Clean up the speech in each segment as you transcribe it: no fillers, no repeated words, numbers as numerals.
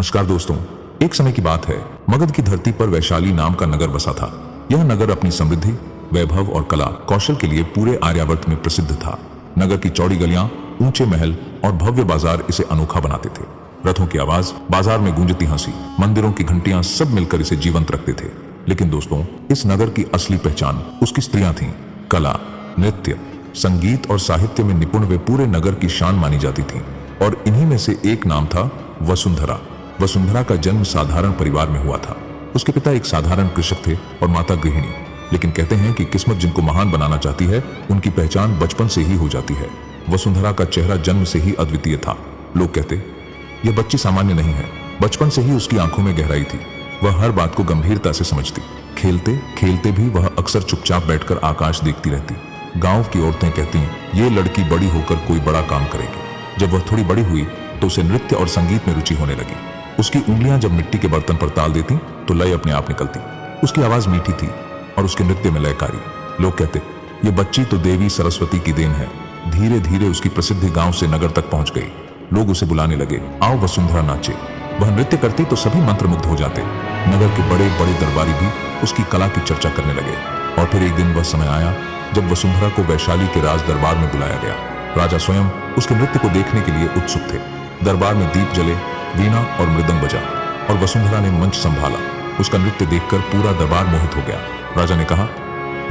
नमस्कार दोस्तों, एक समय की बात है। मगध की धरती पर वैशाली नाम का नगर बसा था। यह नगर अपनी समृद्धि, वैभव और कला कौशल के लिए पूरे आर्यावर्त में प्रसिद्ध था। नगर की चौड़ी गलियां, ऊंचे महल और भव्य बाजार इसे अनोखा बनाते थे। रथों की आवाज, बाजार में गूंजती हंसी, मंदिरों की घंटियां सब मिलकर इसे जीवंत रखते थे। लेकिन दोस्तों, इस नगर की असली पहचान उसकी स्त्रियां थीं। कला, नृत्य, संगीत और साहित्य में निपुण वे पूरे नगर की शान मानी जाती थीं। और इन्हीं में से एक नाम था वसुंधरा। वसुंधरा का जन्म साधारण परिवार में हुआ था। उसके पिता एक साधारण कृषक थे और माता गृहिणी। लेकिन कहते हैं कि किस्मत जिनको महान बनाना चाहती है, उनकी पहचान बचपन से ही हो जाती है। वसुंधरा का चेहरा जन्म से ही अद्वितीय था। लोग कहते, यह बच्ची सामान्य नहीं है। बचपन से ही उसकी आंखों में गहराई थी। वह हर बात को गंभीरता से समझती। खेलते खेलते भी वह अक्सर चुपचाप बैठकर आकाश देखती रहती। गांव की औरतें कहती, ये लड़की बड़ी होकर कोई बड़ा काम करेगी। जब वह थोड़ी बड़ी हुई तो उसे नृत्य और संगीत में रुचि होने लगी। उसकी उंगलियां जब मिट्टी के बर्तन पर ताल देती तो लय अपने आप निकलती। उसकी आवाज मीठी थी और उसके नृत्य में लयकारी। लोग कहते, ये बच्ची तो देवी सरस्वती की देन है। धीरे धीरे उसकी प्रसिद्धि गांव से नगर तक पहुंच गई। लोग उसे बुलाने लगे, आओ वसुंधरा नाचे। वह नृत्य करती तो सभी मंत्रमुग्ध हो जाते। नगर के बड़े बड़े दरबारी भी उसकी कला की चर्चा करने लगे। और फिर एक दिन वह समय आया जब वसुंधरा को वैशाली के राज दरबार में बुलाया गया। राजा स्वयं उसके नृत्य को देखने के लिए उत्सुक थे। दरबार में दीप जले, वीणा और मृदंग बजा और वसुंधरा ने मंच संभाला। उसका नृत्य देखकर पूरा दरबार मोहित हो गया। राजा ने कहा,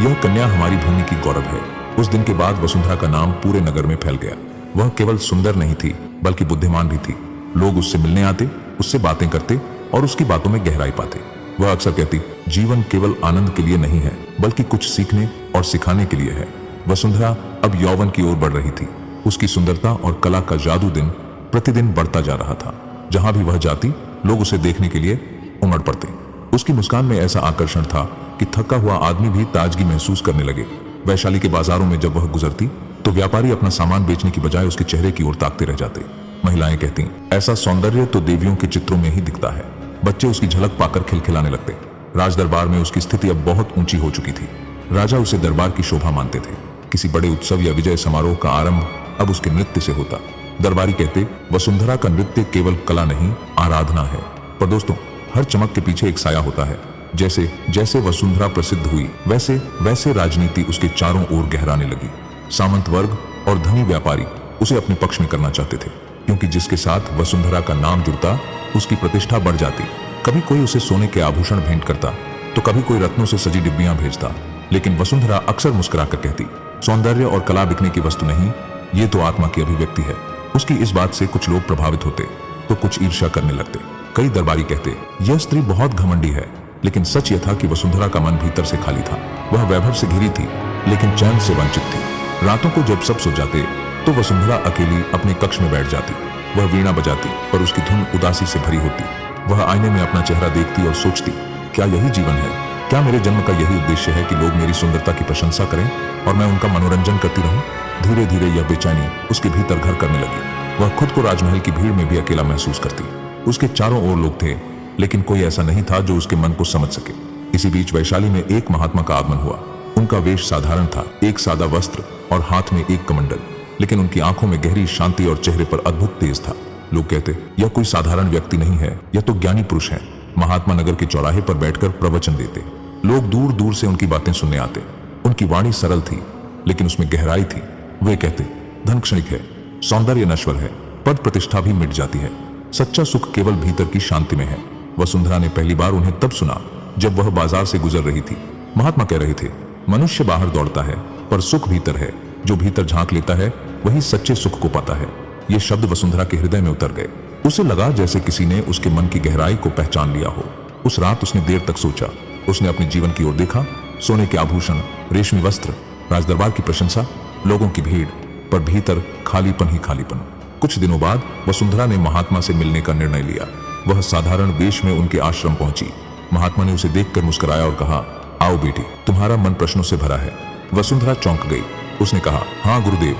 यह कन्या हमारी भूमि की गौरव है। उस दिन के बाद वसुंधरा का नाम पूरे नगर में फैल गया। वह केवल सुंदर नहीं थी, बल्कि बुद्धिमान भी थी। लोग उससे मिलने आते, उससे बातें करते और उसकी बातों में गहराई पाते। वह अक्सर कहती, जीवन केवल आनंद के लिए नहीं है, बल्कि कुछ सीखने और सिखाने के लिए है। वसुंधरा अब यौवन की ओर बढ़ रही थी। उसकी सुंदरता और कला का जादू दिन प्रतिदिन बढ़ता जा रहा था। जहां भी वह जाती, लोग उसे देखने के लिए उमड़ पड़ते। उसकी मुस्कान में ऐसा आकर्षण था कि थका हुआ आदमी भी ताजगी महसूस करने लगे। वैशाली के बाजारों में जब वह गुजरती तो व्यापारी अपना सामान बेचने की बजाय उसके चेहरे की ओर ताकते रह जाते। महिलाएं कहती, ऐसा सौंदर्य तो देवियों के चित्रों में ही दिखता है। बच्चे उसकी झलक पाकर खिलखिलाने लगते। राज दरबार में उसकी स्थिति अब बहुत ऊंची हो चुकी थी। राजा उसे दरबार की शोभा मानते थे। किसी बड़े उत्सव या विजय समारोह का आरंभ अब उसके नृत्य से होता। दरबारी कहते, वसुंधरा का नृत्य केवल कला नहीं, आराधना है। पर दोस्तों, हर चमक के पीछे एक साया होता है। जैसे जैसे वसुंधरा प्रसिद्ध हुई, वैसे वैसे राजनीति उसके चारों ओर गहराने लगी। सामंत वर्ग और धनी व्यापारी उसे अपने पक्ष में करना चाहते थे, क्योंकि जिसके साथ वसुंधरा का नाम जुड़ता, उसकी प्रतिष्ठा बढ़ जाती। कभी कोई उसे सोने के आभूषण भेंट करता, तो कभी कोई रत्नों से सजी डिब्बियां भेजता। लेकिन वसुंधरा अक्सर मुस्कुराकर कहती, सौंदर्य और कला बिकने की वस्तु नहीं, ये तो आत्मा की अभिव्यक्ति है। उसकी इस बात से कुछ लोग प्रभावित होते तो कुछ ईर्ष्या करने लगते। कई दरबारी कहते, यह स्त्री बहुत घमंडी है। लेकिन सच यह था कि वसुंधरा का मन भीतर से खाली था। वह वैभव से घिरी थी, लेकिन चैन से वंचित थी। रातों को जब सब सो जाते तो वसुंधरा अकेली अपने कक्ष में बैठ जाती। वह वीणा बजाती, पर उसकी धुन उदासी से भरी होती। वह आईने में अपना चेहरा देखती और सोचती, क्या यही जीवन है? क्या मेरे जन्म का यही उद्देश्य है कि लोग मेरी सुंदरता की प्रशंसा करें और मैं उनका मनोरंजन करती रहूं? धीरे धीरे यह बेचैनी उसके भीतर घर करने लगी। वह खुद को राजमहल की भीड़ में भी अकेला महसूस करती। उसके चारों ओर लोग थे, लेकिन कोई ऐसा नहीं था जो उसके मन को समझ सके। इसी बीच वैशाली में एक महात्मा का आगमन हुआ। उनका वेश साधारण था, एक सादा वस्त्र और हाथ में एक कमंडल। लेकिन उनकी आंखों में गहरी शांति और चेहरे पर अद्भुत तेज था। लोग कहते, यह कोई साधारण व्यक्ति नहीं है, यह तो ज्ञानी पुरुष है। महात्मा नगर के चौराहे पर बैठकर प्रवचन देते। लोग दूर दूर से उनकी बातें सुनने आते। उनकी वाणी सरल थी, लेकिन उसमें गहराई थी। वे कहते, धन क्षणिक है, सौंदर्य नश्वर है, पद प्रतिष्ठा भी मिट जाती है, सच्चा सुख केवल भीतर की शांति में है। वसुंधरा ने पहली बार उन्हें तब सुना जब वह बाजार से गुजर रही थी। महात्मा कह रहे थे, मनुष्य बाहर दौड़ता है, पर सुख भीतर है। जो भीतर झांक लेता है, वही सच्चे सुख को पाता है। ये शब्द वसुंधरा के हृदय में उतर गए। उसे लगा जैसे किसी ने उसके मन की गहराई को पहचान लिया हो। उस रात उसने देर तक सोचा। उसने अपने जीवन की ओर देखा। सोने के आभूषण, रेशमी वस्त्र, राजदरबार की प्रशंसा, लोगों की भीड़, पर भीतर खालीपन ही खालीपन। कुछ दिनों बाद वसुंधरा ने महात्मा से मिलने का निर्णय लिया। वह साधारण वेश में उनके आश्रम पहुंची। महात्मा ने उसे देखकर मुस्कुराया और कहा, आओ बेटी, तुम्हारा मन प्रश्नों से भरा है। वसुंधरा चौंक गई। उसने कहा, हाँ गुरुदेव,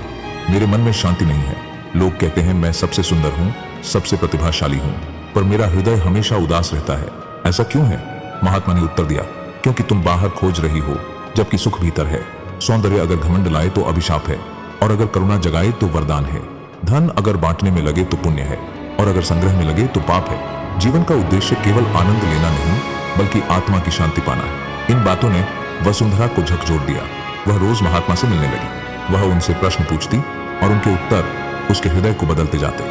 मेरे मन में शांति नहीं है। लोग कहते हैं मैं सबसे सुंदर हूँ, सबसे प्रतिभाशाली हूँ, पर मेरा हृदय हमेशा उदास रहता है। ऐसा क्यों है? महात्मा ने उत्तर दिया, क्योंकि तुम बाहर खोज रही हो, जबकि सुख भीतर है। सौंदर्य अगर घमंड लाए तो अभिशाप है, और अगर करुणा जगाए तो वरदान है। धन अगर बांटने में लगे तो पुण्य है, और अगर संग्रह में लगे तो पाप है। जीवन का उद्देश्य केवल आनंद लेना नहीं बल्कि आत्मा की शांति पाना है। इन बातों ने वसुंधरा को झकझोर दिया। वह रोज महात्मा से मिलने लगी। वह उनसे प्रश्न पूछती और उनके उत्तर उसके हृदय को बदलते जाते।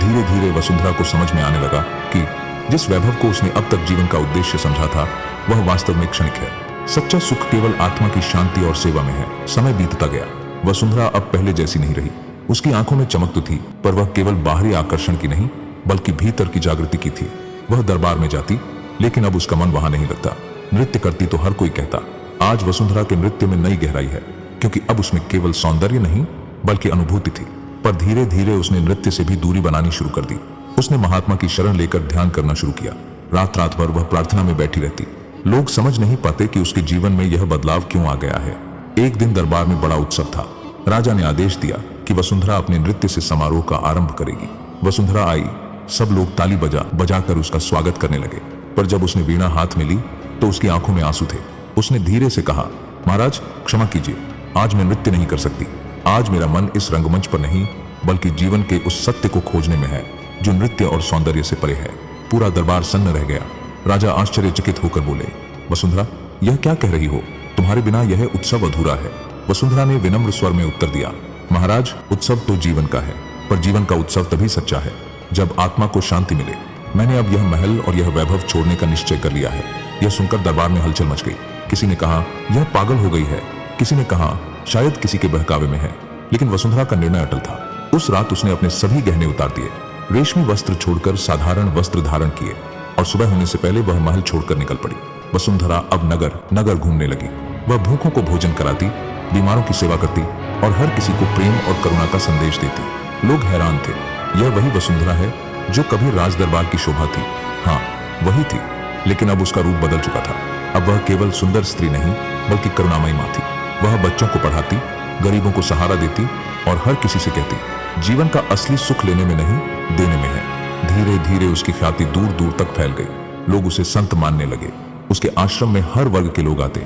धीरे धीरे वसुंधरा को समझ में आने लगा कि जिस वैभव को उसने अब तक जीवन का उद्देश्य समझा था वह वास्तव में क्षणिक है। सच्चा सुख केवल आत्मा की शांति और सेवा में है। समय बीतता गया। वसुंधरा अब पहले जैसी नहीं रही। उसकी आंखों में चमक तो थी, पर वह केवल बाहरी आकर्षण की नहीं बल्कि भीतर की जागृति की थी। वह दरबार में जाती, लेकिन अब उसका मन वहां नहीं लगता। नृत्य करती तो हर कोई कहता। आज वसुंधरा के नृत्य में नई गहराई है, क्योंकि अब उसमें केवल सौंदर्य नहीं बल्कि अनुभूति थी। पर धीरे धीरे उसने नृत्य से भी दूरी बनानी शुरू कर दी। उसने महात्मा की शरण लेकर ध्यान करना शुरू किया। रात रात भर वह प्रार्थना में बैठी रहती। लोग समझ नहीं पाते कि उसके जीवन में यह बदलाव क्यों आ गया है। एक दिन दरबार में बड़ा उत्सव था। राजा ने आदेश दिया कि वसुंधरा अपने नृत्य से समारोह का आरंभ करेगी। वसुंधरा आई। सब लोग ताली बजाकर उसका स्वागत करने लगे। पर जब उसने वीणा हाथ में ली तो उसकी आंखों में आंसू थे। उसने धीरे से कहा, महाराज क्षमा कीजिए, आज मैं नृत्य नहीं कर सकती। आज मेरा मन इस रंगमंच पर नहीं बल्कि जीवन के उस सत्य को खोजने में है जो नृत्य और सौंदर्य से परे है। पूरा दरबार सन्न रह गया। राजा आश्चर्यचकित होकर बोले, वसुंधरा, यह क्या कह रही हो? तुम्हारे बिना यह उत्सव अधूरा है। वसुंधरा ने विनम्र स्वर में उत्तर दिया, महाराज, उत्सव तो जीवन का है, पर जीवन का उत्सव तभी सच्चा है जब आत्मा को शांति मिले। मैंने अब यह महल और यह वैभव छोड़ने का निश्चय कर लिया है। यह सुनकर दरबार में हलचल मच गई। किसी ने कहा, यह पागल हो गई है। किसी ने कहा, शायद किसी के बहकावे में है। लेकिन वसुंधरा का निर्णय अटल था। उस रात उसने अपने सभी गहने उतार दिए, रेशमी वस्त्र छोड़कर साधारण वस्त्र धारण किए और सुबह होने से पहले वह महल छोड़कर निकल पड़ी। वसुंधरा अब नगर नगर घूमने लगी। वह भूखों को भोजन कराती, बीमारों की सेवा करती और हर किसी को प्रेम और करुणा का संदेश देती। लोग हैरान थे। यह वही वसुंधरा है जो कभी राज दरबार की शोभा थी। हाँ, वही थी, लेकिन अब उसका रूप बदल चुका था। अब वह केवल सुंदर स्त्री नहीं बल्कि करुणामयी मां थी। वह बच्चों को पढ़ाती, गरीबों को सहारा देती और हर किसी से कहती, जीवन का असली सुख लेने में नहीं, देने में है। धीरे धीरे उसकी ख्याति दूर दूर तक फैल गई। लोग उसे संत मानने लगे। उसके आश्रम में हर वर्ग के लोग आते,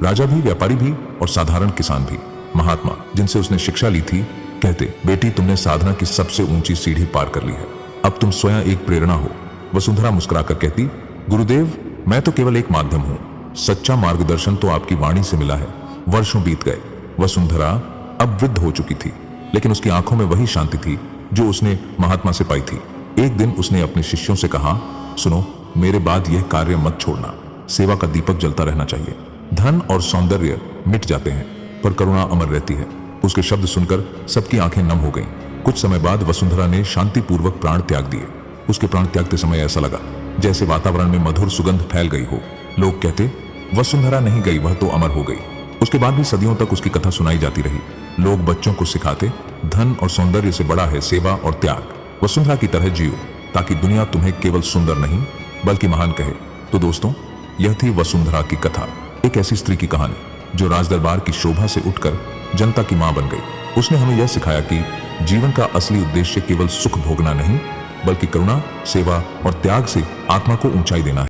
राजा भी, व्यापारी भी और साधारण किसान भी। महात्मा जिनसे उसने शिक्षा ली थी कहते, बेटी, तुमने साधना की सबसे ऊंची सीढ़ी पार कर ली है। अब तुम स्वयं एक प्रेरणा हो। वसुंधरा मुस्कुराकर कहती, गुरुदेव, मैं तो केवल एक माध्यम हूं। सच्चा मार्गदर्शन तो आपकी वाणी से मिला है। वर्षों बीत गए। वसुंधरा अब वृद्ध हो चुकी थी, लेकिन उसकी आंखों में वही शांति थी जो उसने महात्मा से पाई थी। एक दिन उसने अपने शिष्यों से कहा, सुनो, मेरे बाद यह कार्य मत छोड़ना। सेवा का दीपक जलता रहना चाहिए। धन और सौंदर्य मिट जाते हैं, पर करुणा अमर रहती है। उसके शब्द सुनकर सबकी आंखें नम हो गईं। कुछ समय बाद वसुंधरा ने शांतिपूर्वक प्राण त्याग दिए। उसके प्राण त्यागते समय ऐसा लगा जैसे वातावरण में मधुर सुगंध फैल गई हो। लोग कहते, वसुंधरा नहीं गई, वह तो अमर हो गई। उसके बाद भी सदियों तक उसकी कथा सुनाई जाती रही। लोग बच्चों को सिखाते, धन और सौंदर्य से बड़ा है सेवा और त्याग। वसुंधरा की तरह जियो ताकि दुनिया तुम्हें केवल सुंदर नहीं बल्कि महान कहे। तो दोस्तों, यह थी वसुंधरा की कथा। एक ऐसी स्त्री की कहानी जो राजदरबार की शोभा से उठकर जनता की मां बन गई। उसने हमें यह सिखाया कि जीवन का असली उद्देश्य केवल सुख भोगना नहीं बल्कि करुणा, सेवा और त्याग से आत्मा को ऊंचाई देना है।